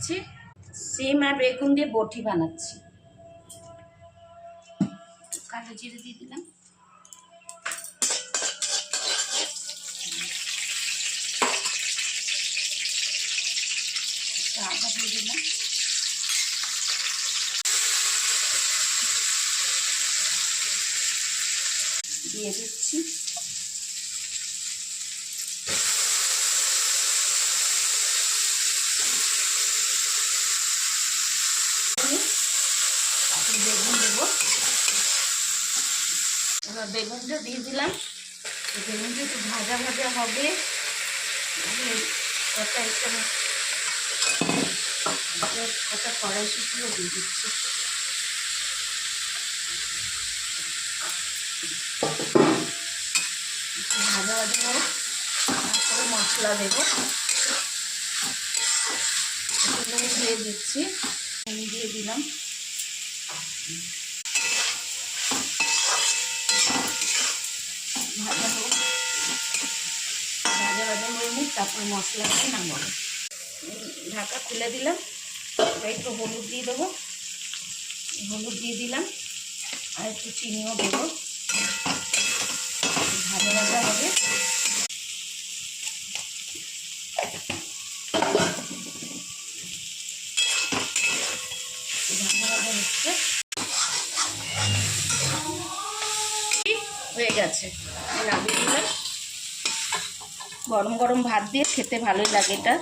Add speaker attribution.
Speaker 1: দিচ্ছি, সিম আর বেগুন দিয়ে বটি বানাচ্ছি। কালো জিরে দিয়ে দিলাম, আদা দিয়ে দিলাম, দিয়ে দিচ্ছি বেগুন দেবো। এবার বেগুনটা দিয়ে দিলাম, বেগুনটা একটু ভাজা ভাজা হবে। একটা কড়াইশুঁটিও দিয়ে দিচ্ছি। ভাজা ভাজা হোক, তারপরে মশলা দেবো। নুন দিয়ে দিচ্ছি, নুন দিয়ে দিলাম, ভাজা হোক, ভাজা ভাজা হয়ে নিই, তারপরে মশলা দিয়ে নামাবো। ঢাকা খুলে দিলাম, একটু হলুদ দিয়ে দেবো, হলুদ দিয়ে দিলাম, আর একটু চিনিও দেবো। ভাজা ভাজা হবে, ভাজা ভাজা হচ্ছে, হয়ে গেছে। নামিয়ে দিলাম। গরম গরম ভাত দিয়ে খেতে ভালোই লাগে এটা।